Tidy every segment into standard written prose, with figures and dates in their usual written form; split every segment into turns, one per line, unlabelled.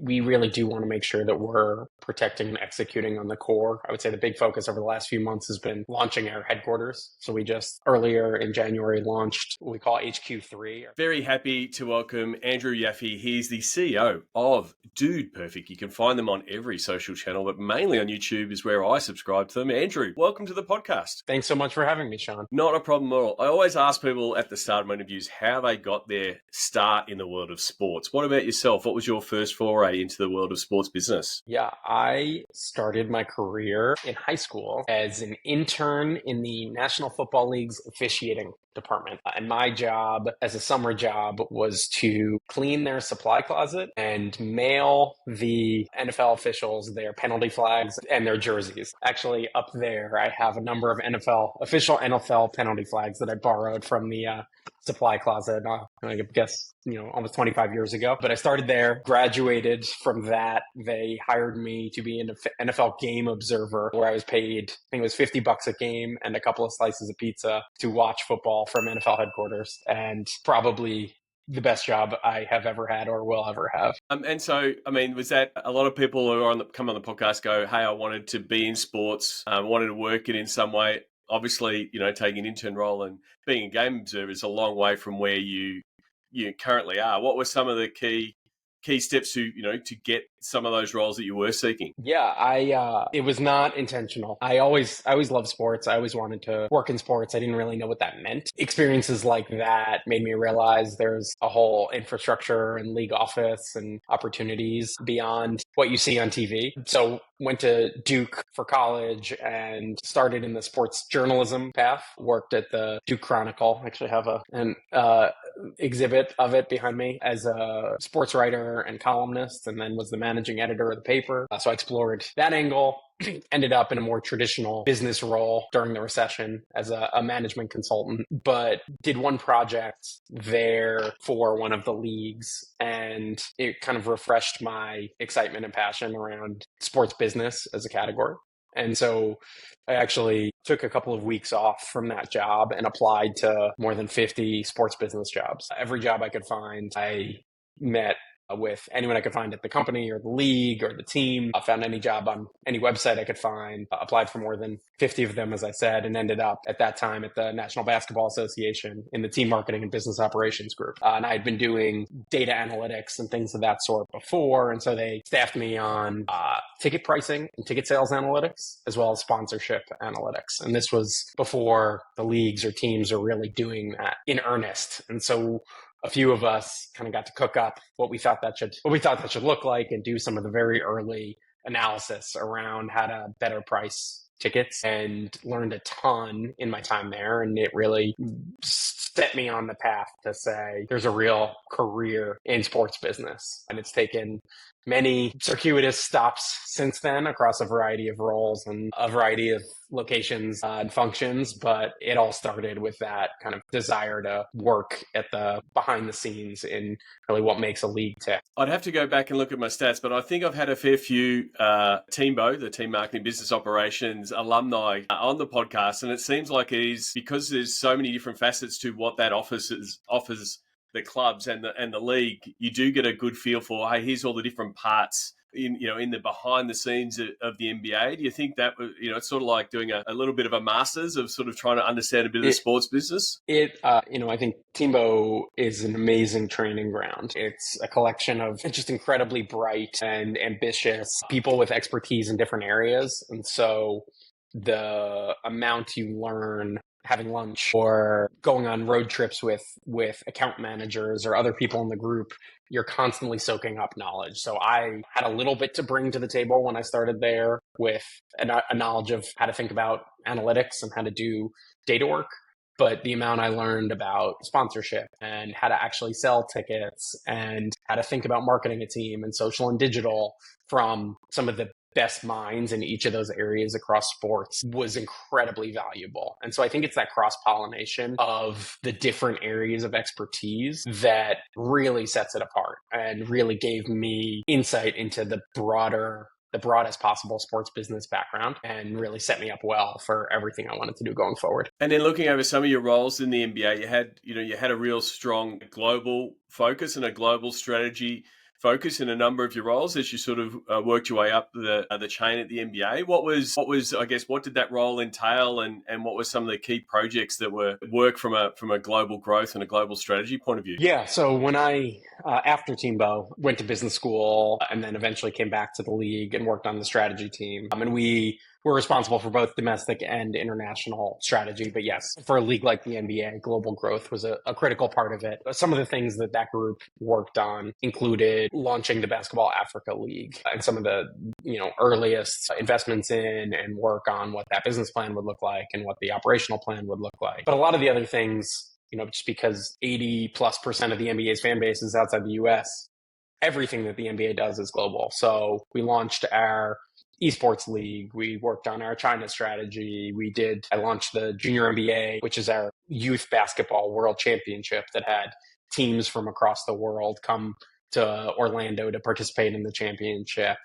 we really do want to make sure that we're protecting and executing on the core. I would say the big focus over the last few months has been launching our headquarters. So we just earlier in January launched what we call HQ3.
Very happy to welcome Andrew Yaffe. He's the CEO of Dude Perfect. You can find them on every social channel, but mainly on YouTube is where I subscribe to them. Andrew, welcome to the podcast.
Thanks so much for having me, Sean.
Not a problem at all. I always ask people at the start of my interviews how they got their start in the world of sports. What about yourself? What was your first foray into the world of sports business?
Yeah, I started my career in high school as an intern in the National Football League's officiating department. And my job as a summer job was to clean their supply closet and mail the NFL officials their penalty flags and their jerseys. Actually, up there, I have a number of official NFL penalty flags that I borrowed from the supply closet, I guess, almost 25 years ago. But I started there, graduated from that. They hired me to be an NFL game observer where I was paid, I think it was $50 a game and a couple of slices of pizza to watch football from NFL headquarters. And probably the best job I have ever had or will ever have.
And so, was that a lot of people who come on the podcast go, hey, I wanted to be in sports, wanted to work it in some way. Obviously, taking an intern role and being a game observer is a long way from where you currently are. What were some of the key steps to get some of those roles that you were seeking?
Yeah, it was not intentional. I always loved sports. I always wanted to work in sports. I didn't really know what that meant. Experiences like that made me realize there's a whole infrastructure and league office and opportunities beyond what you see on TV. So went to Duke for college and started in the sports journalism path. Worked at the Duke Chronicle. I actually have an exhibit of it behind me as a sports writer and columnist, and then was the managing editor of the paper. So I explored that angle. Ended up in a more traditional business role during the recession as a management consultant, but did one project there for one of the leagues, and it kind of refreshed my excitement and passion around sports business as a category. And so I actually took a couple of weeks off from that job and applied to more than 50 sports business jobs. Every job I could find, I met with anyone I could find at the company or the league or the team. I found any job on any website I could find, applied for more than 50 of them, as I said, and ended up at that time at the National Basketball Association in the team marketing and business operations group. And I had been doing data analytics and things of that sort before. And so they staffed me on ticket pricing and ticket sales analytics, as well as sponsorship analytics. And this was before the leagues or teams are really doing that in earnest. And so a few of us kind of got to cook up what we thought that should look like and do some of the very early analysis around how to better price tickets, and learned a ton in my time there. And it really set me on the path to say there's a real career in sports business. And it's taken many circuitous stops since then across a variety of roles and a variety of locations and functions, but it all started with that kind of desire to work at the behind the scenes in really what makes a league tick.
I'd have to go back and look at my stats, but I think I've had a fair few Teambo, the Team Marketing Business Operations alumni on the podcast, and it seems like it is because there's so many different facets to what that offers the clubs and the league. You do get a good feel for, hey, here's all the different parts in the behind the scenes of the NBA. Do you think that it's sort of like doing a little bit of a master's of sort of trying to understand a bit of the sports business?
I think Teambo is an amazing training ground. It's a collection of just incredibly bright and ambitious people with expertise in different areas, and so the amount you learn having lunch or going on road trips with account managers or other people in the group, you're constantly soaking up knowledge. So I had a little bit to bring to the table when I started there with a knowledge of how to think about analytics and how to do data work. But the amount I learned about sponsorship and how to actually sell tickets and how to think about marketing a team and social and digital from some of the best minds in each of those areas across sports was incredibly valuable. And so I think it's that cross-pollination of the different areas of expertise that really sets it apart and really gave me insight into the broadest possible sports business background and really set me up well for everything I wanted to do going forward.
And then looking over some of your roles in the NBA, you had a real strong global focus and a global strategy focus in a number of your roles as you sort of worked your way up the chain at the NBA. What was I guess what did that role entail, and what were some of the key projects that were work from a global growth and a global strategy point of view?
Yeah, so when I, after Teambo, went to business school and then eventually came back to the league and worked on the strategy team. And we were responsible for both domestic and international strategy. But yes, for a league like the NBA, global growth was a critical part of it. Some of the things that group worked on included launching the Basketball Africa League and some of the earliest investments in and work on what that business plan would look like and what the operational plan would look like. But a lot of the other things, just because 80+% of the NBA's fan base is outside the US, everything that the NBA does is global. So we launched our esports league. We worked on our China strategy. I launched the Junior NBA, which is our youth basketball world championship that had teams from across the world come to Orlando to participate in the championship.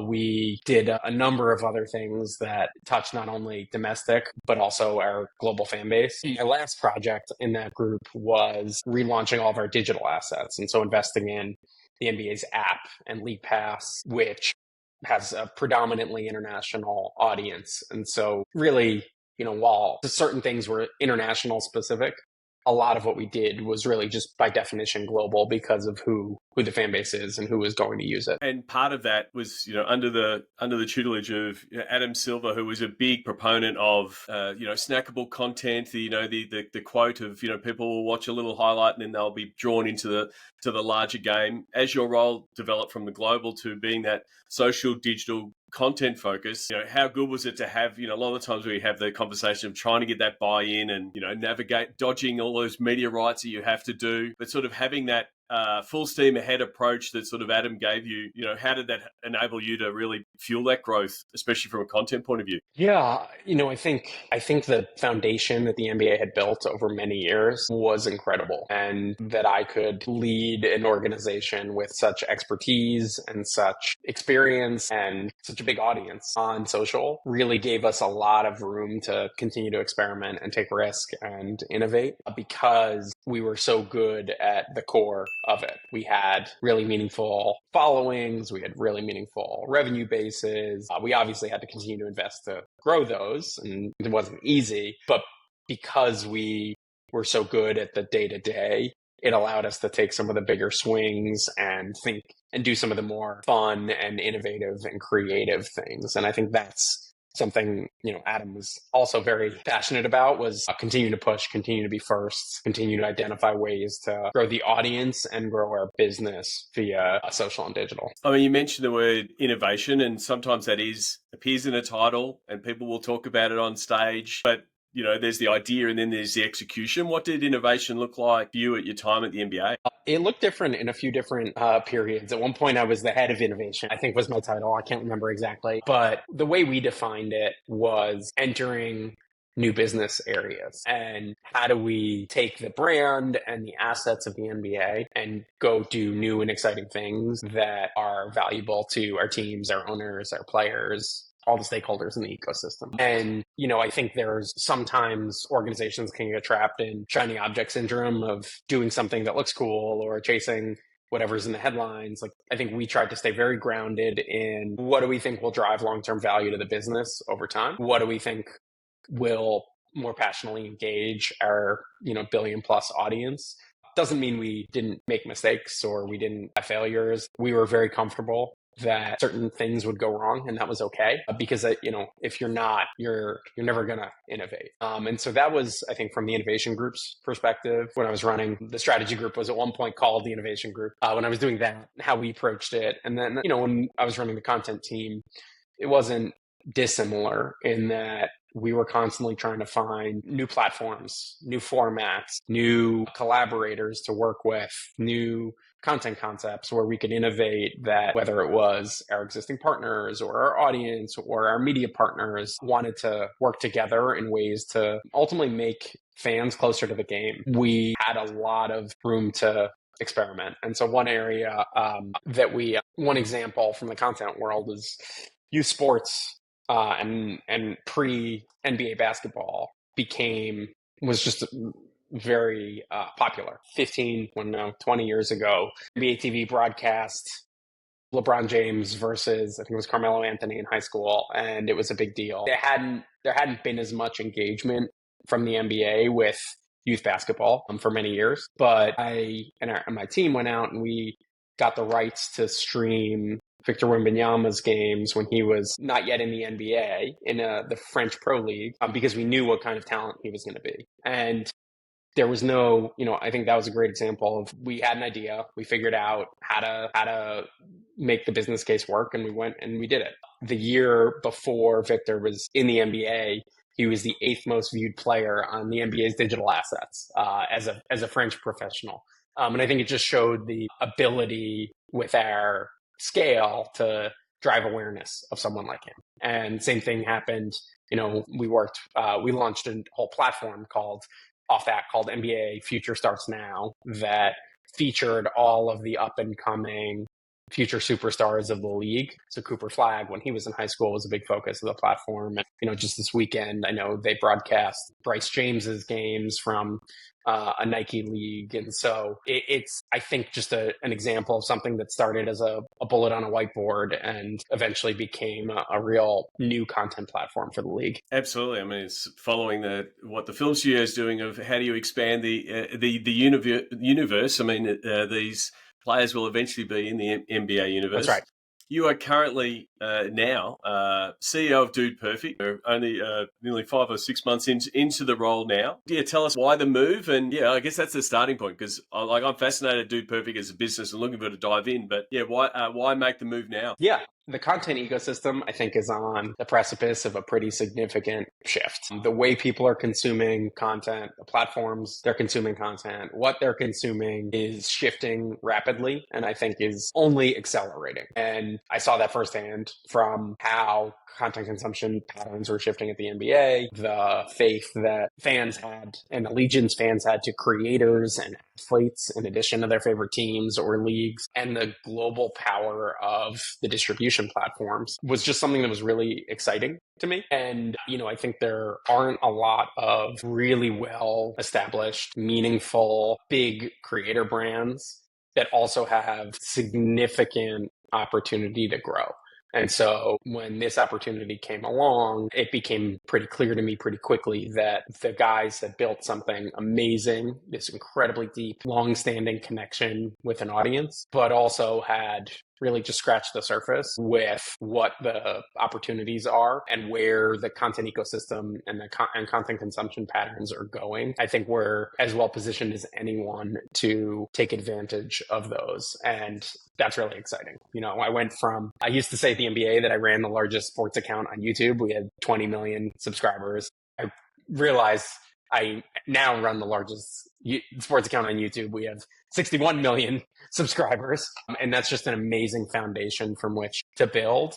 We did a number of other things that touched not only domestic, but also our global fan base. My last project in that group was relaunching all of our digital assets. And so investing in the NBA's app and League Pass, which has a predominantly international audience. And so really, while certain things were international specific, a lot of what we did was really just by definition global because of who the fan base is and who is going to use it.
And part of that was, under the tutelage of Adam Silver, who was a big proponent of, snackable content. The quote of, people will watch a little highlight and then they'll be drawn into the larger game. As your role developed from the global to being that social digital content focus, how good was it to have, a lot of the times we have the conversation of trying to get that buy-in and, navigate, dodging all those media rights that you have to do, but sort of having that full steam ahead approach that sort of Adam gave you, how did that enable you to really fuel that growth, especially from a content point of view?
Yeah, I think the foundation that the NBA had built over many years was incredible, and that I could lead an organization with such expertise and such experience and such a big audience on social really gave us a lot of room to continue to experiment and take risk and innovate because we were so good at the core of it. We had really meaningful followings. We had really meaningful revenue bases. We obviously had to continue to invest to grow those, and it wasn't easy. But because we were so good at the day-to-day, it allowed us to take some of the bigger swings and think and do some of the more fun and innovative and creative things. And I think that's something, Adam was also very passionate about, was continue to push, continue to be first, continue to identify ways to grow the audience and grow our business via social and digital.
I mean, you mentioned the word innovation, and sometimes that appears in a title and people will talk about it on stage, but there's the idea and then there's the execution. What did innovation look like for you at your time at the NBA?
It looked different in a few different periods. At one point, I was the head of innovation, I think was my title. I can't remember exactly. But the way we defined it was entering new business areas. And how do we take the brand and the assets of the NBA and go do new and exciting things that are valuable to our teams, our owners, our players, all the stakeholders in the ecosystem. And, I think there's sometimes organizations can get trapped in shiny object syndrome of doing something that looks cool or chasing whatever's in the headlines. Like, I think we tried to stay very grounded in what do we think will drive long-term value to the business over time? What do we think will more passionately engage our, billion plus audience? Doesn't mean we didn't make mistakes or we didn't have failures. We were very comfortable that certain things would go wrong, and that was okay because if you're not, you're never gonna innovate. And so that was, I think, from the innovation group's perspective. When I was running the strategy group, was at one point called the innovation group. When I was doing that, how we approached it, and then when I was running the content team, it wasn't dissimilar in that we were constantly trying to find new platforms, new formats, new collaborators to work with, new content concepts where we could innovate that, whether it was our existing partners or our audience or our media partners wanted to work together in ways to ultimately make fans closer to the game. We had a lot of room to experiment. And so one area one example from the content world is youth sports and pre-NBA basketball was just very popular. 15, well, no, 20 years ago, NBA TV broadcast LeBron James versus I think it was Carmelo Anthony in high school, and it was a big deal. There hadn't been as much engagement from the NBA with youth basketball for many years, but I and my team went out and we got the rights to stream Victor Wembanyama's games when he was not yet in the NBA in the French Pro League because we knew what kind of talent he was going to be. And there was no, I think that was a great example of we had an idea, we figured out how to make the business case work, and we went and we did it. The year before Victor was in the NBA, he was the eighth most viewed player on the NBA's digital assets as a French professional. And I think it just showed the ability with our scale to drive awareness of someone like him. And same thing happened. We launched a whole platform called NBA Future Starts Now that featured all of the up and coming future superstars of the league. So Cooper Flag, when he was in high school, was a big focus of the platform. And, just this weekend, I know they broadcast Bryce James's games from a Nike league. And so it's, I think, just an example of something that started as a bullet on a whiteboard and eventually became a real new content platform for the league.
Absolutely. I mean, it's following what the film studio is doing of how do you expand the universe. I mean, these players will eventually be in the NBA universe.
That's right.
You are currently now CEO of Dude Perfect. You're only nearly 5 or 6 months into the role now. Yeah, tell us why the move, and I guess that's the starting point because I'm fascinated at Dude Perfect as a business and looking for to dive in. But why make the move now?
Yeah, the content ecosystem, I think, is on the precipice of a pretty significant shift. The way people are consuming content, the platforms they're consuming content, what they're consuming is shifting rapidly, and I think is only accelerating. And I saw that firsthand from how content consumption patterns were shifting at the NBA, the faith that fans had and allegiance fans had to creators and athletes in addition to their favorite teams or leagues, and the global power of the distribution platforms was just something that was really exciting to me. And, I think there aren't a lot of really well established, meaningful, big creator brands that also have significant opportunity to grow. And so when this opportunity came along, it became pretty clear to me pretty quickly that the guys had built something amazing, this incredibly deep, long-standing connection with an audience, but also had really just scratched the surface with what the opportunities are and where the content ecosystem and and content consumption patterns are going. I think we're as well positioned as anyone to take advantage of those. And that's really exciting. I used to say at the NBA that I ran the largest sports account on YouTube. We had 20 million subscribers. I realized I now run the largest sports account on YouTube. We have 61 million subscribers. And that's just an amazing foundation from which to build.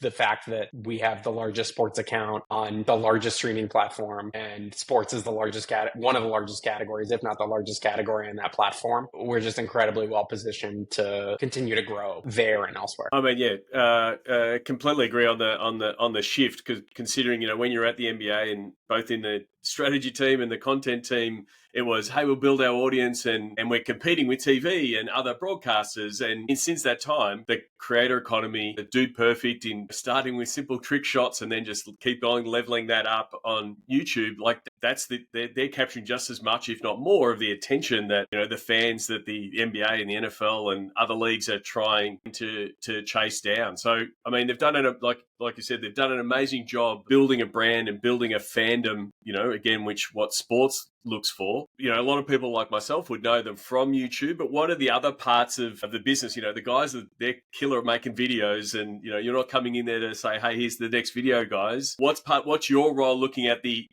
The fact that we have the largest sports account on the largest streaming platform, and sports is one of the largest categories, if not the largest category on that platform. We're just incredibly well positioned to continue to grow there and elsewhere.
I mean, completely agree on the shift, because considering, when you're at the NBA and both in the strategy team and the content team, it was, hey, we'll build our audience and we're competing with TV and other broadcasters. And since that time, the creator economy, the Dude Perfect, in starting with simple trick shots and then just keep going, leveling that up on YouTube, like they're capturing just as much, if not more, of the attention that, the fans that the NBA and the NFL and other leagues are trying to chase down. So, I mean, they've done it, like you said, they've done an amazing job building a brand and building a fandom, again, what sports looks for. A lot of people like myself would know them from YouTube, but what are the other parts of the business? The guys, they're killer at making videos, and, you're not coming in there to say, hey, here's the next video, guys. What's your role looking at the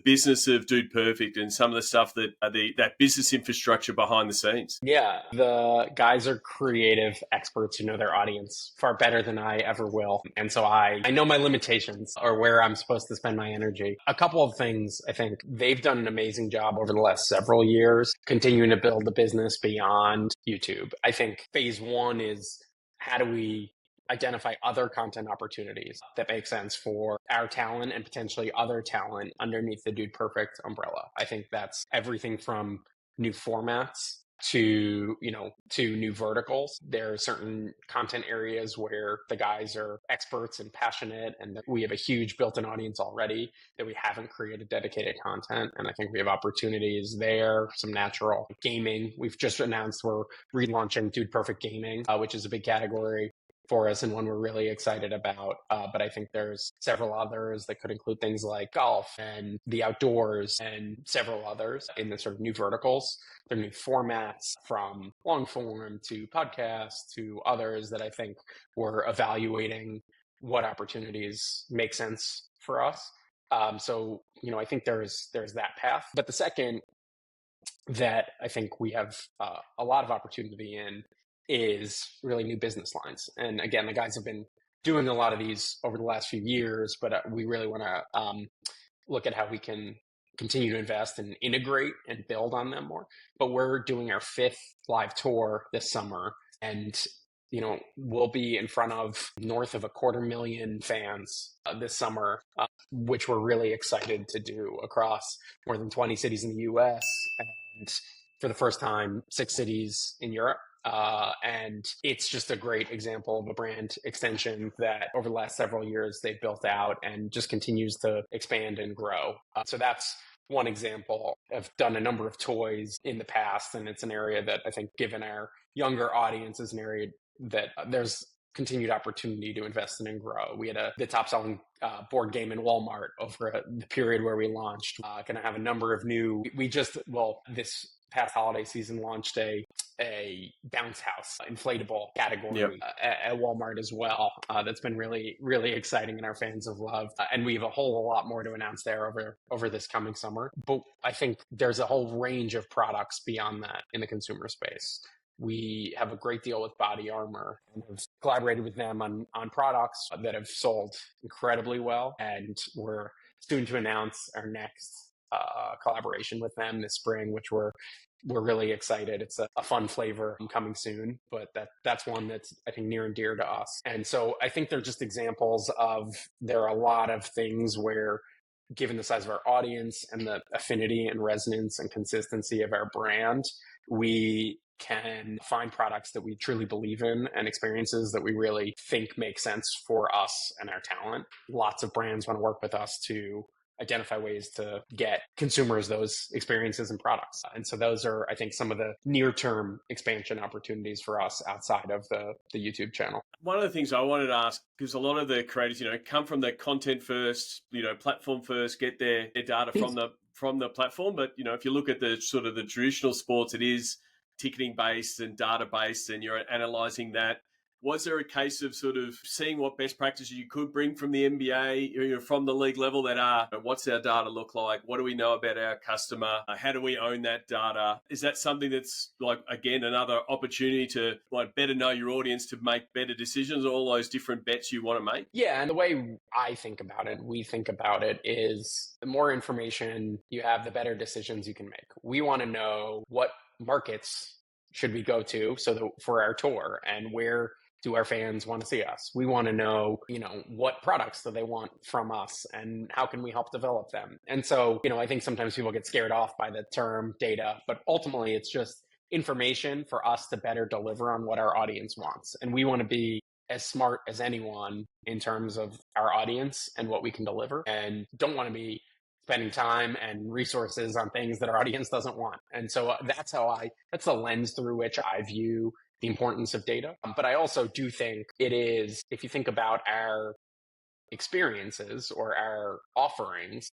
business of Dude Perfect and some of the stuff that that business infrastructure behind the scenes?
Yeah, the guys are creative experts who know their audience far better than I ever will. And so I know my limitations or where I'm supposed to spend my energy. A couple of things, I think they've done an amazing job over the last several years, continuing to build the business beyond YouTube. I think phase one is, how do we identify other content opportunities that make sense for our talent and potentially other talent underneath the Dude Perfect umbrella. I think that's everything from new formats to new verticals. There are certain content areas where the guys are experts and passionate, and we have a huge built-in audience already that we haven't created dedicated content. And I think we have opportunities there, some natural gaming. We've just announced we're relaunching Dude Perfect Gaming, which is a big category for us and one we're really excited about. But I think there's several others that could include things like golf and the outdoors and several others in the sort of new verticals. There are new formats from long form to podcasts to others that I think we're evaluating what opportunities make sense for us. I think there's that path. But the second that I think we have a lot of opportunity in is really new business lines. And again, the guys have been doing a lot of these over the last few years, but we really want to look at how we can continue to invest and integrate and build on them more. But we're doing our 5th live tour this summer, and we'll be in front of north of 250,000 fans this summer, which we're really excited to do across more than 20 cities in the US and for the first time, 6 cities in Europe. And it's just a great example of a brand extension that over the last several years they've built out and just continues to expand and grow. So that's one example. I've done a number of toys in the past, and it's an area that I think, given our younger audience, is an area that there's continued opportunity to invest in and grow. We had the top selling board game in Walmart over the period where we launched. Going to have a number of new. This past holiday season launched a bounce house inflatable category at Walmart as well. That's been really, really exciting, and our fans have loved. And we have a whole lot more to announce there over this coming summer. But I think there's a whole range of products beyond that in the consumer space. We have a great deal with Body Armor and have collaborated with them on products that have sold incredibly well. And we're soon to announce our next collaboration with them this spring, which we're really excited. It's a fun flavor coming soon, but that's one that's, I think, near and dear to us. And so I think they're just examples of, there are a lot of things where, given the size of our audience and the affinity and resonance and consistency of our brand, we can find products that we truly believe in and experiences that we really think make sense for us and our talent. Lots of brands want to work with us to identify ways to get consumers those experiences and products. And so those are, I think, some of the near-term expansion opportunities for us outside of the YouTube channel.
One of the things I wanted to ask, because a lot of the creators, come from the content first, platform first, get their data from the platform. But, if you look at the sort of the traditional sports, it is ticketing based and data based, and you're analyzing that. Was there a case of sort of seeing what best practices you could bring from the NBA, from the league level, that are, what's our data look like? What do we know about our customer? How do we own that data? Is that something that's, like, again, another opportunity to better know your audience, to make better decisions, all those different bets you want to make?
Yeah, and the way I think about it, we think about it, is the more information you have, the better decisions you can make. We want to know what markets should we go to for our tour, and where do our fans want to see us? We want to know, what products do they want from us, and how can we help develop them? And so, I think sometimes people get scared off by the term data, but ultimately it's just information for us to better deliver on what our audience wants. And we want to be as smart as anyone in terms of our audience and what we can deliver, and don't want to be spending time and resources on things that our audience doesn't want. And so that's the lens through which I view the importance of data. But I also do think it is, if you think about our experiences or our offerings,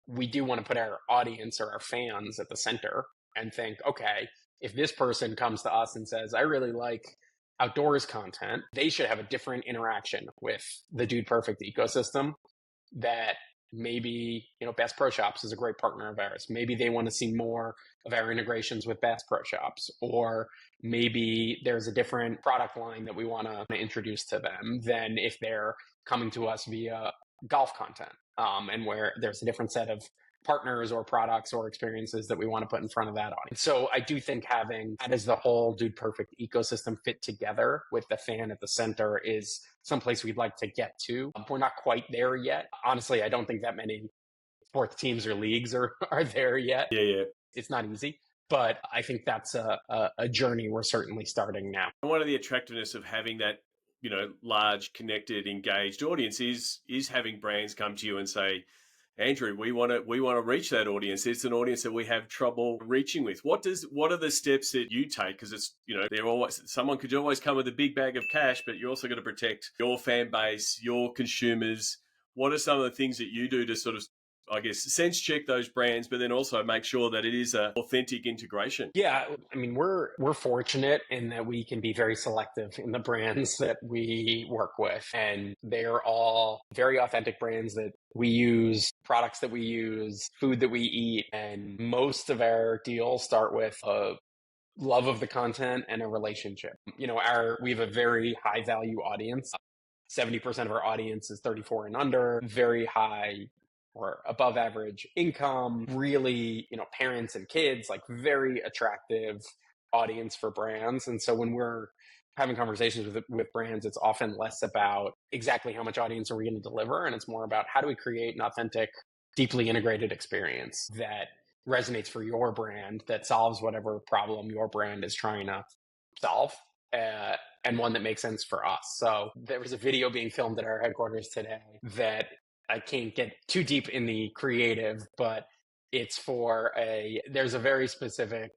we do want to put our audience or our fans at the center and think, okay, if this person comes to us and says, I really like outdoors content, they should have a different interaction with the Dude Perfect ecosystem. That maybe, Bass Pro Shops is a great partner of ours. Maybe they want to see more of our integrations with Bass Pro Shops, or maybe there's a different product line that we want to introduce to them than if they're coming to us via golf content, and where there's a different set of partners or products or experiences that we want to put in front of that audience. So I do think having that as the whole Dude Perfect ecosystem fit together with the fan at the center is someplace we'd like to get to. We're not quite there yet. Honestly, I don't think that many sports teams or leagues are there yet.
Yeah.
It's not easy, but I think that's a journey we're certainly starting now.
One of the attractiveness of having that, large, connected, engaged audience is having brands come to you and say, Andrew, we want to reach that audience. It's an audience that we have trouble reaching with. What are the steps that you take? Because it's, someone could always come with a big bag of cash, but you're also got to protect your fan base, your consumers. What are some of the things that you do to sort of, I guess, sense check those brands, but then also make sure that it is an authentic integration?
Yeah, I mean, we're fortunate in that we can be very selective in the brands that we work with, and they're all very authentic brands that we use, products that we use, food that we eat, and most of our deals start with a love of the content and a relationship. We have a very high value audience. 70% of our audience is 34 and under, very high or above average income, really, parents and kids, like very attractive audience for brands. And so when we're having conversations with brands, it's often less about exactly how much audience are we going to deliver. And it's more about how do we create an authentic, deeply integrated experience that resonates for your brand, that solves whatever problem your brand is trying to solve. And one that makes sense for us. So there was a video being filmed at our headquarters today that I can't get too deep in the creative, but it's there's a very specific,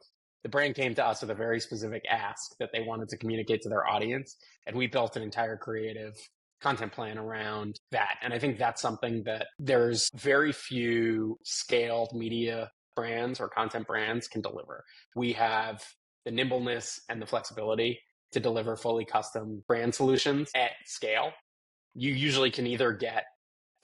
the brand came to us with a very specific ask that they wanted to communicate to their audience. And we built an entire creative content plan around that. And I think that's something that there's very few scaled media brands or content brands can deliver. We have the nimbleness and the flexibility to deliver fully custom brand solutions at scale. You usually can either get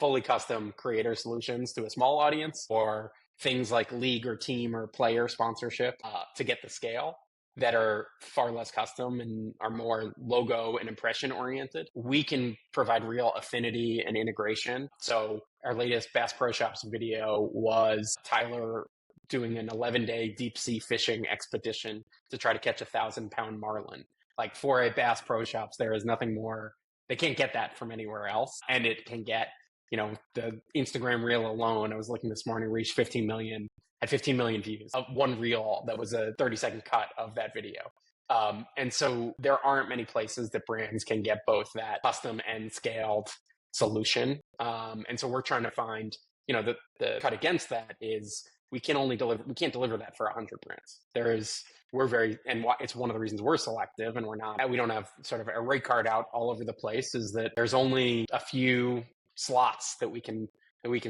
fully custom creator solutions to a small audience or things like league or team or player sponsorship to get the scale that are far less custom and are more logo and impression oriented. We can provide real affinity and integration. So our latest Bass Pro Shops video was Tyler doing an 11-day deep sea fishing expedition to try to catch 1,000-pound marlin. Like, for a Bass Pro Shops, there is nothing more. They can't get that from anywhere else. And it can get, the Instagram reel alone, I was looking this morning, reached 15 million, had 15 million views of one reel that was a 30-second cut of that video. And so there aren't many places that brands can get both that custom and scaled solution. And so we're trying to find, the cut against that is we can't deliver that for 100 brands. It's one of the reasons we're selective and we don't have sort of a rate card out all over the place, is that there's only a few slots that we can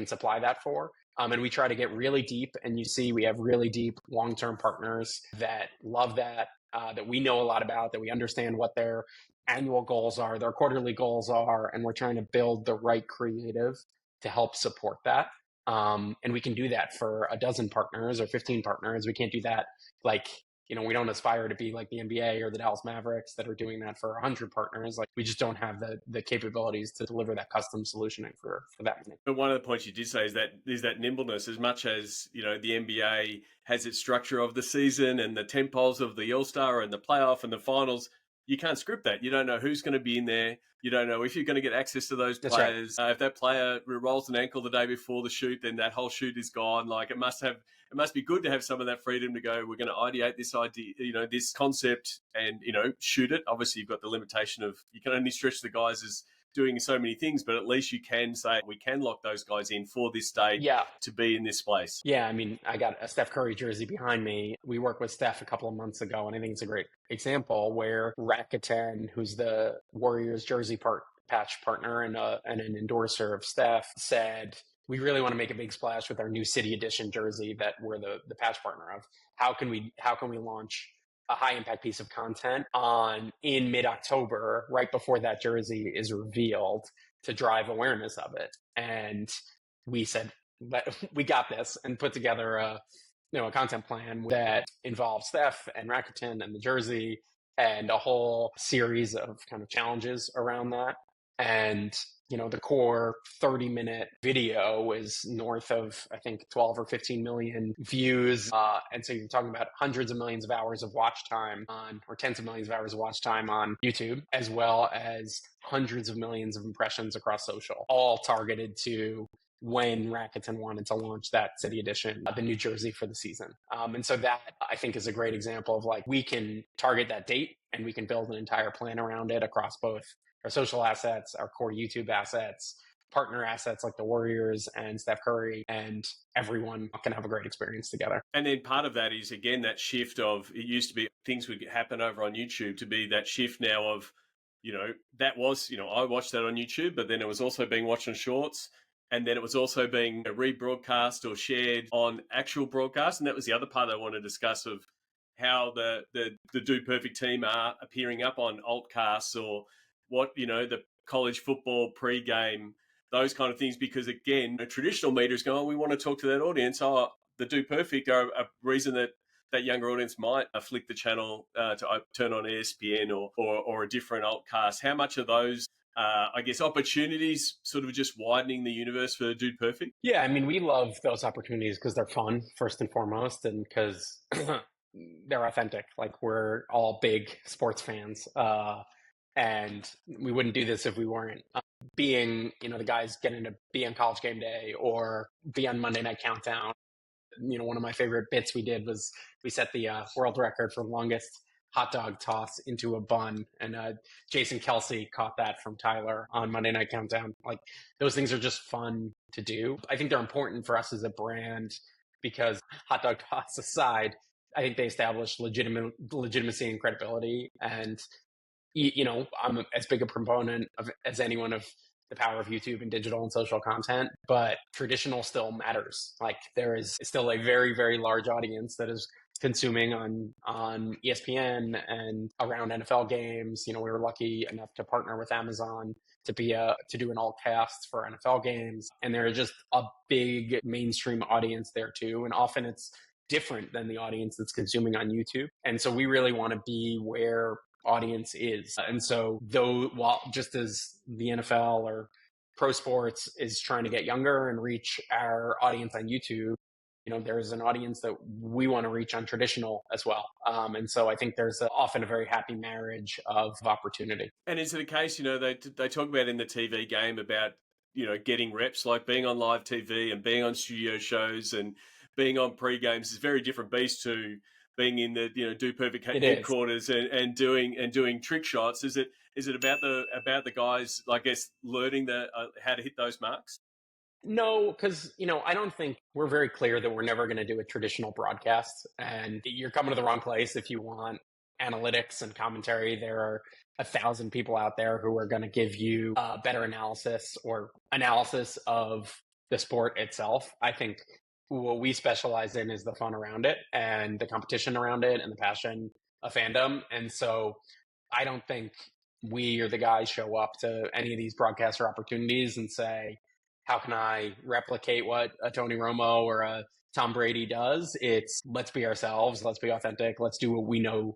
supply that for. And we try to get really deep, and we have really deep long-term partners that love that we know a lot about, that we understand what their annual goals are, their quarterly goals are, and we're trying to build the right creative to help support that. And we can do that for a dozen partners or 15 partners. We can't do that we don't aspire to be like the NBA or the Dallas Mavericks that are doing that for 100 partners. Like, we just don't have the capabilities to deliver that custom solutioning for that many.
But one of the points you did say is that nimbleness. As much as, the NBA has its structure of the season and the tentpoles of the All-Star and the playoff and the finals, you can't script that. You don't know who's going to be in there. You don't know if you're going to get access to those players. Right. If that player rolls an ankle the day before the shoot, then that whole shoot is gone. Like, it must be good to have some of that freedom to go, we're going to ideate this idea, this concept and, shoot it. Obviously, you've got the limitation of you can only stretch the guys as doing so many things, but at least you can say we can lock those guys in for this day to be in this place.
Yeah, I mean, I got a Steph Curry jersey behind me. We worked with Steph a couple of months ago, and I think it's a great example where Rakuten, who's the Warriors jersey patch partner and an endorser of Steph, said, we really want to make a big splash with our new City Edition jersey that we're the patch partner of. How can we launch a high impact piece of content in mid-October, right before that jersey is revealed, to drive awareness of it? And we said, we got this, and put together a content plan that involves Steph and Rakuten and the jersey and a whole series of kind of challenges around that. And the core 30-minute video is north of, I think, 12 or 15 million views. And so you're talking about hundreds of millions of hours of watch time or tens of millions of hours of watch time on YouTube, as well as hundreds of millions of impressions across social, all targeted to when Rakuten wanted to launch that city edition, the New Jersey for the season. And so that, I think, is a great example of we can target that date and we can build an entire plan around it across both our social assets, our core YouTube assets, partner assets like the Warriors and Steph Curry, and everyone can have a great experience together.
And then part of that is, again, that shift of, it used to be things would happen over on YouTube, to be that shift now of, that was, I watched that on YouTube, but then it was also being watched on Shorts. And then it was also being rebroadcast or shared on actual broadcast. And that was the other part I want to discuss, of how the Do Perfect team are appearing up on altcasts, or what, the college football pre-game, those kind of things. Because again, a traditional media is going, we want to talk to that audience. The Do Perfect are a reason that younger audience might flick the channel to turn on ESPN or a different altcast. How much of those I guess opportunities sort of just widening the universe for Dude Perfect?
Yeah, I mean, we love those opportunities because they're fun, first and foremost, and because they're authentic. We're all big sports fans, and we wouldn't do this if we weren't. Being, the guys getting to be on College Game Day or be on Monday Night Countdown. One of my favorite bits we did was we set the world record for longest hot dog toss into a bun. And Jason Kelsey caught that from Tyler on Monday Night Countdown. Those things are just fun to do. I think they're important for us as a brand because, hot dog toss aside, I think they establish legitimacy and credibility. And, I'm as big a proponent as anyone of the power of YouTube and digital and social content, but traditional still matters. There is still a very, very large audience that is consuming on ESPN and around NFL games. We were lucky enough to partner with Amazon to do an all cast for NFL games. And there is just a big mainstream audience there too. And often it's different than the audience that's consuming on YouTube. And so we really want to be where audience is. And so while just as the NFL or pro sports is trying to get younger and reach our audience on YouTube, there's an audience that we want to reach on traditional as well. And so I think there's often a very happy marriage of opportunity.
And is it a case, they talk about in the TV game about, getting reps, like being on live TV and being on studio shows and being on pre-games is a very different beast to being in the Do Perfect headquarters and doing trick shots. Is it about the guys, I guess, learning how to hit those marks?
No, because I don't think we're very clear that we're never going to do a traditional broadcast, and you're coming to the wrong place if you want analytics and commentary. There are 1,000 people out there who are going to give you better analysis of the sport itself. I think what we specialize in is the fun around it and the competition around it and the passion of fandom. And so I don't think we or the guys show up to any of these broadcaster opportunities and say, how can I replicate what a Tony Romo or a Tom Brady does? It's let's be ourselves, let's be authentic, let's do what we know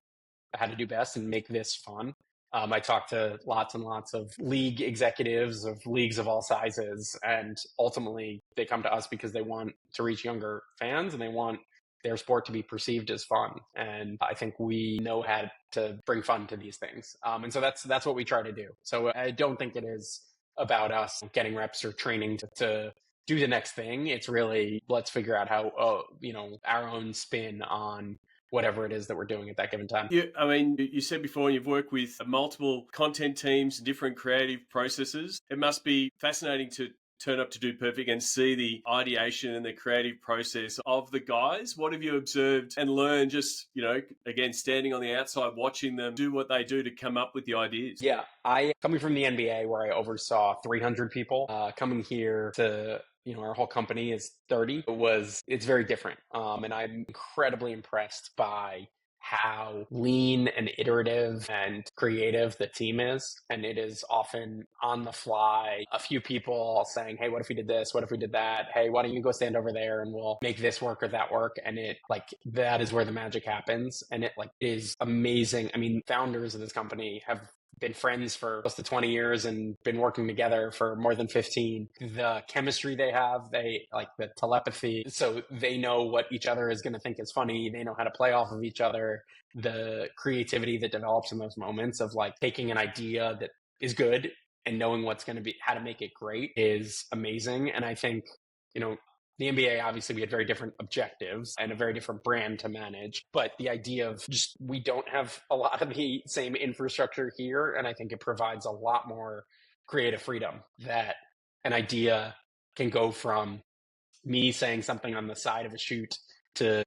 how to do best and make this fun. I talked to lots and lots of league executives of leagues of all sizes, and ultimately they come to us because they want to reach younger fans and they want their sport to be perceived as fun. And I think we know how to bring fun to these things. And so that's what we try to do. So I don't think it is about us getting reps or training to do the next thing. It's really, let's figure out how, our own spin on whatever it is that we're doing at that given time.
Yeah, I mean, you said before you've worked with multiple content teams, different creative processes. It must be fascinating to turn up to Do Perfect and see the ideation and the creative process of the guys. What have you observed and learned just, again, standing on the outside, watching them do what they do to come up with the ideas?
Yeah, coming from the NBA where I oversaw 300 people, coming here to our whole company is 30. It's very different. And I'm incredibly impressed by how lean and iterative and creative the team is. And it is often on the fly, a few people saying, hey, what if we did this? What if we did that? Hey, why don't you go stand over there and we'll make this work or that work? And that is where the magic happens. And it is amazing. I mean, founders of this company have been friends for close to 20 years and been working together for more than 15. The chemistry they have, they like the telepathy. So they know what each other is going to think is funny. They know how to play off of each other. The creativity that develops in those moments of like taking an idea that is good and knowing what's going to be, how to make it great is amazing. And I think, the NBA, obviously, we had very different objectives and a very different brand to manage. But the idea of just, we don't have a lot of the same infrastructure here. And I think it provides a lot more creative freedom that an idea can go from me saying something on the side of a shoot to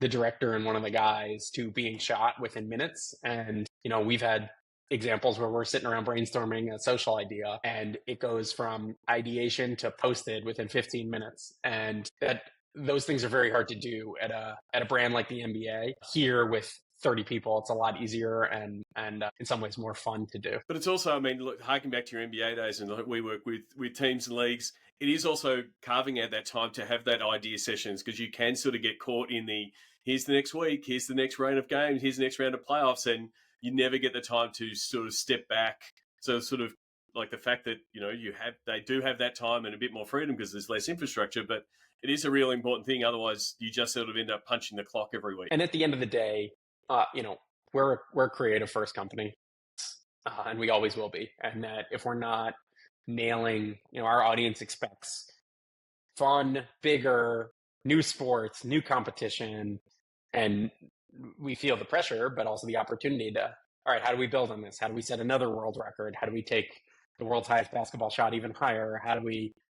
the director and one of the guys to being shot within minutes. And, we've had examples where we're sitting around brainstorming a social idea and it goes from ideation to posted within 15 minutes. And those things are very hard to do at a brand like the NBA. Here with 30 people, it's a lot easier and in some ways more fun to do.
But it's also, look, harking back to your NBA days, and we work with teams and leagues, it is also carving out that time to have that idea sessions, because you can sort of get caught in here's the next week, here's the next round of games, here's the next round of playoffs, and you never get the time to sort of step back. So sort of like the fact that, they do have that time and a bit more freedom because there's less infrastructure, but it is a real important thing. Otherwise, you just sort of end up punching the clock every week.
And at the end of the day, we're a creative first company, and we always will be. And that if we're not nailing, our audience expects fun, bigger, new sports, new competition, and we feel the pressure, but also the opportunity to, all right, how do we build on this? How do we set another world record? How do we take the world's highest basketball shot even higher?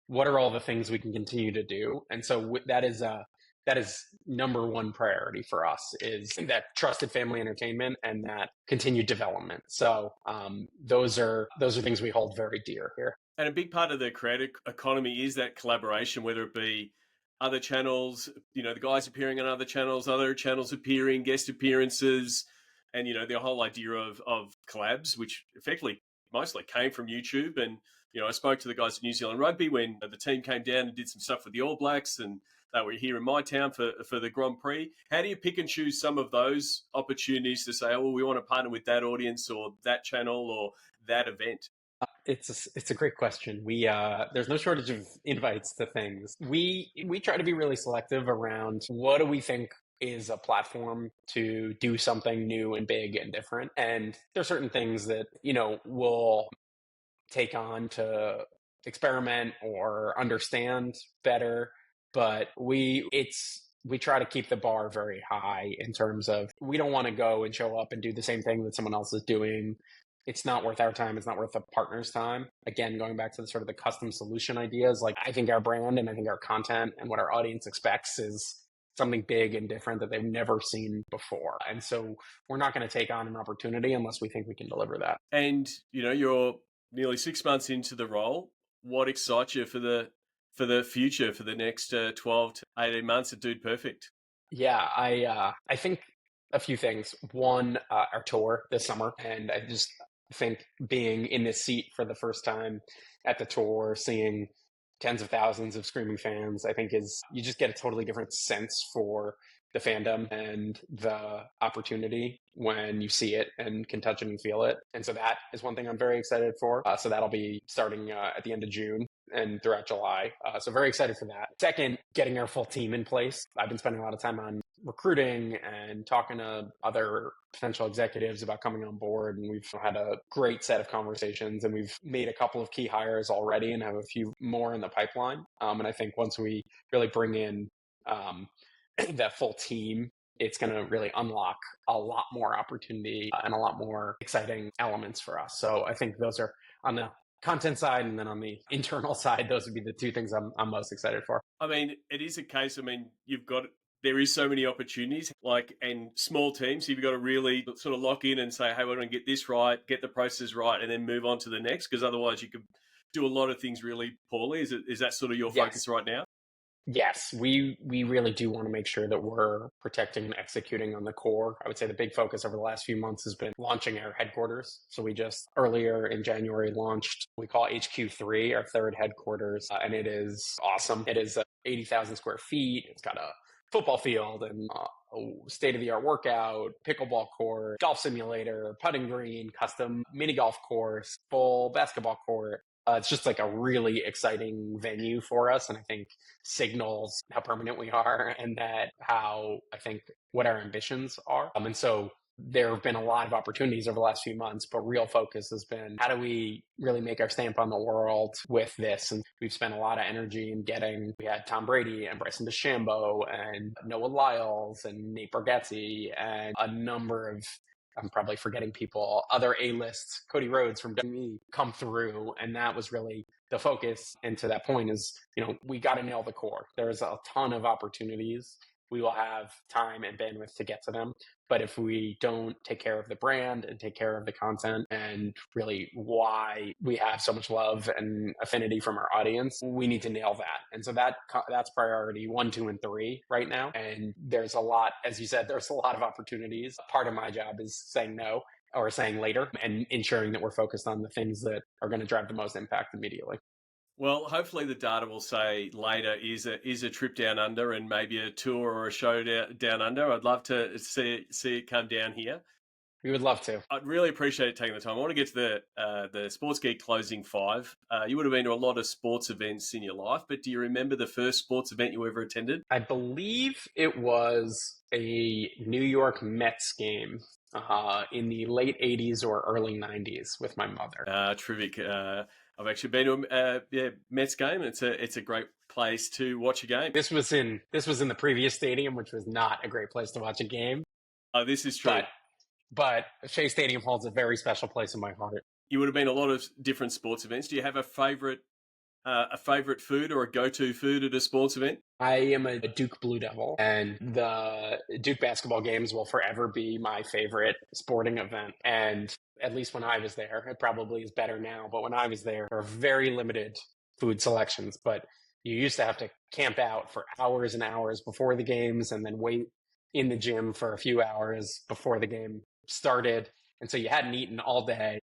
What are all the things we can continue to do? And so that is number one priority for us, is that trusted family entertainment and that continued development. So those are things we hold very dear here.
And a big part of the creative economy is that collaboration, whether it be other channels, the guys appearing on other channels appearing, guest appearances, and, the whole idea of collabs, which effectively mostly came from YouTube. And, I spoke to the guys at New Zealand Rugby when the team came down and did some stuff with the All Blacks, and they were here in my town for the Grand Prix. How do you pick and choose some of those opportunities to say, oh, well, we want to partner with that audience or that channel or that event?
It's a great question. There's no shortage of invites to things. We try to be really selective around what do we think is a platform to do something new and big and different. And there's certain things that, we'll take on to experiment or understand better. But we try to keep the bar very high in terms of, we don't want to go and show up and do the same thing that someone else is doing. It's not worth our time. It's not worth the partner's time. Again, going back to the sort of the custom solution ideas, like I think our brand and I think our content and what our audience expects is something big and different that they've never seen before. And so we're not going to take on an opportunity unless we think we can deliver that.
And, you're nearly 6 months into the role. What excites you for the future, for the next 12 to 18 months at Dude Perfect?
Yeah, I think a few things. One, our tour this summer. And I just think being in this seat for the first time at the tour, seeing tens of thousands of screaming fans, I think you just get a totally different sense for the fandom and the opportunity when you see it and can touch it and feel it. And so that is one thing I'm very excited for. So that'll be starting at the end of June and throughout July. So very excited for that. Second, getting our full team in place. I've been spending a lot of time on recruiting and talking to other potential executives about coming on board. And we've had a great set of conversations, and we've made a couple of key hires already and have a few more in the pipeline. And I think once we really bring in that full team, it's going to really unlock a lot more opportunity and a lot more exciting elements for us. So I think those are on the content side, and then on the internal side, those would be the two things I'm most excited for.
It is a case, there is so many opportunities, and small teams. You've got to really sort of lock in and say, hey, we're going to get this right, get the process right, and then move on to the next, because otherwise you could do a lot of things really poorly. Is that sort of your focus right now?
Yes, we really do want to make sure that we're protecting and executing on the core. I would say the big focus over the last few months has been launching our headquarters. So we just earlier in January launched what we call HQ3, our third headquarters, and it is awesome. It is 80,000 square feet. It's got a football field and state-of-the-art workout, pickleball court, golf simulator, putting green, custom mini golf course, full basketball court. It's just like a really exciting venue for us, and I think signals how permanent we are and that how I think what our ambitions are. And so there have been a lot of opportunities over the last few months, but real focus has been how do we really make our stamp on the world with this? And we've spent a lot of energy in we had Tom Brady and Bryson DeChambeau and Noah Lyles and Nate Bargatze and a number of, I'm probably forgetting people, other A-lists, Cody Rhodes from WWE come through. And that was really the focus. And to that point is, we got to nail the core. There's a ton of opportunities. We will have time and bandwidth to get to them. But if we don't take care of the brand and take care of the content and really why we have so much love and affinity from our audience, we need to nail that. And so that's priority 1, 2, and 3 right now. And there's a lot, as you said, there's a lot of opportunities. Part of my job is saying no or saying later and ensuring that we're focused on the things that are going to drive the most impact immediately.
Well, hopefully the data will say later is a trip down under and maybe a tour or a show down under. I'd love to see it come down here.
We would love to.
I'd really appreciate taking the time. I want to get to the Sports Geek closing 5. You would have been to a lot of sports events in your life, but do you remember the first sports event you ever attended?
I believe it was a New York Mets game in the late 80s or early 90s with my mother.
Terrific. I've actually been to a Mets game. It's a great place to watch a game.
This was in the previous stadium, which was not a great place to watch a game.
Oh, this is true.
But Shea Stadium holds a very special place in my heart.
You would have been to a lot of different sports events. Do you have a favorite food or a go-to food at a sports event?
I am a Duke Blue Devil, and the Duke basketball games will forever be my favorite sporting event. And at least when I was there, it probably is better now, but when I was there were very limited food selections. But you used to have to camp out for hours and hours before the games and then wait in the gym for a few hours before the game started. And so you hadn't eaten all day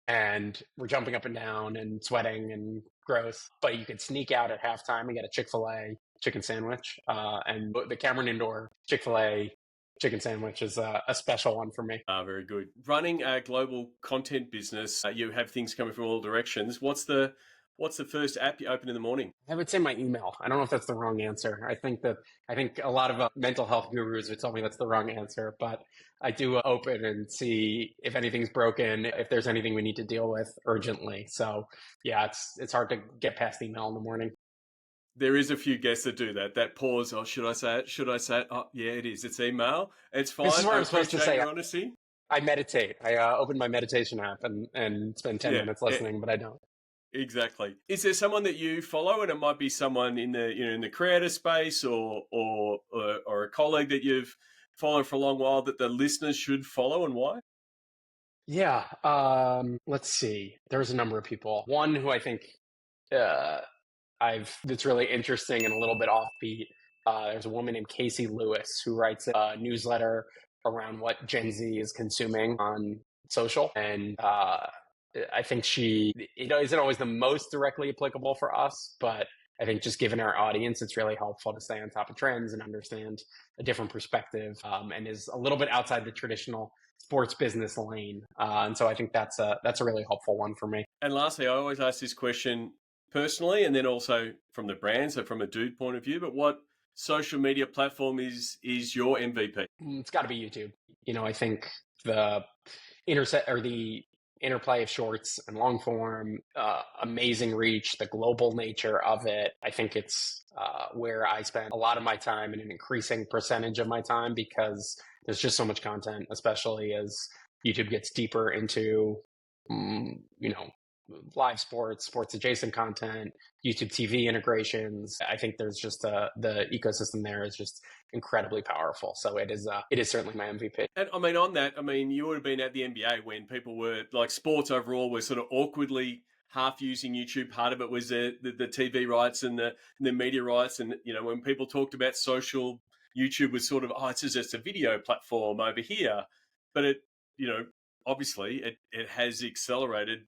and we're jumping up and down and sweating and gross, but you could sneak out at halftime and get a Chick-fil-A chicken sandwich. And the Cameron Indoor Chick-fil-A chicken sandwich is a special one for me.
Very good. Running a global content business, you have things coming from all directions. What's the first app you open in the morning?
I would say my email. I don't know if that's the wrong answer. I think a lot of mental health gurus would tell me that's the wrong answer, but I do open and see if anything's broken, if there's anything we need to deal with urgently. So yeah, it's hard to get past email in the morning.
There is a few guests that do that. That pause. Oh, should I say it? Should I say it? Oh, yeah, it is. It's email. It's fine.
This is what I'm supposed to say.
Your honesty.
I meditate. I open my meditation app and spend 10 minutes listening, but I don't.
Exactly. Is there someone that you follow, and it might be someone in the creator space, or a colleague that you've followed for a long while that the listeners should follow, and why?
Yeah. Let's see. There's a number of people. One who I think that's really interesting and a little bit offbeat. There's a woman named Casey Lewis who writes a newsletter around what Gen Z is consuming on social, and I think it isn't always the most directly applicable for us, but I think just given our audience, it's really helpful to stay on top of trends and understand a different perspective, and is a little bit outside the traditional sports business lane. And so I think that's a really helpful one for me.
And lastly, I always ask this question personally, and then also from the brand, so from a dude point of view, but what social media platform is your MVP?
It's got to be YouTube. I think the interplay of shorts and long form, amazing reach, the global nature of it. I think it's where I spend a lot of my time and an increasing percentage of my time, because there's just so much content, especially as YouTube gets deeper into, live sports adjacent content, YouTube TV integrations. I think there's just the ecosystem there is just incredibly powerful. So it is certainly my MVP.
And I mean, on that, you would have been at the NBA when people were like, sports overall were sort of awkwardly half using YouTube. Part of it was the TV rights and the media rights. And, when people talked about social, YouTube was sort of, it's just a video platform over here. But it, obviously it has accelerated.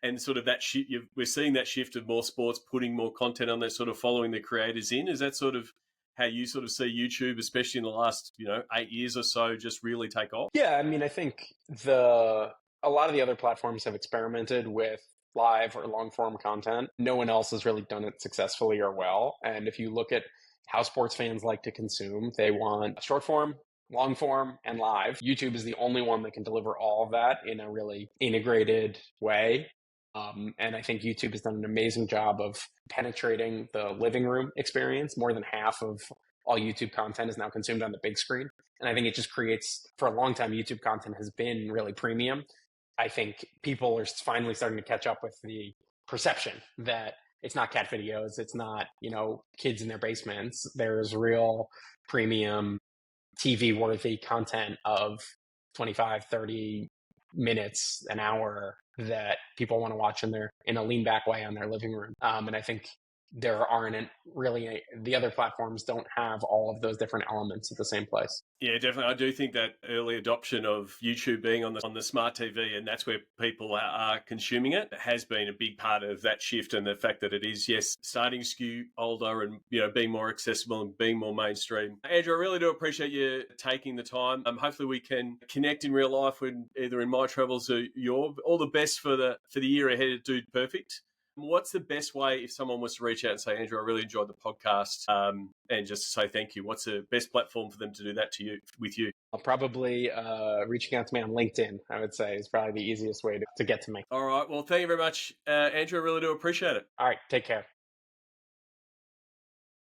And sort of that shift, we're seeing that shift of more sports putting more content on there, sort of following the creators in. Is that sort of how you sort of see YouTube, especially in the last 8 years or so, just really take off?
Yeah, I mean, I think a lot of the other platforms have experimented with live or long form content. No one else has really done it successfully or well. And if you look at how sports fans like to consume, they want short form, long form, and live. YouTube is the only one that can deliver all of that in a really integrated way. And I think YouTube has done an amazing job of penetrating the living room experience. More than half of all YouTube content is now consumed on the big screen. And I think it just creates, for a long time, YouTube content has been really premium. I think people are finally starting to catch up with the perception that it's not cat videos, it's not, kids in their basements. There's real premium TV worthy content of 25, 30 minutes, an hour that people want to watch in a lean back way on their living room. And I think there aren't really, the other platforms don't have all of those different elements at the same place.
Yeah, definitely. I do think that early adoption of YouTube being on the smart TV, and that's where people are consuming it, has been a big part of that shift, and the fact that it is, yes, starting to skew older and being more accessible and being more mainstream. Andrew, I really do appreciate you taking the time. Hopefully we can connect in real life when either in my travels or your. All the best for the year ahead at Dude Perfect. What's the best way if someone was to reach out and say, Andrew, I really enjoyed the podcast, and just to say thank you? What's the best platform for them to do that with you?
Probably reaching out to me on LinkedIn, I would say, is probably the easiest way to get to me.
All right. Well, thank you very much, Andrew. I really do appreciate it.
All right. Take care.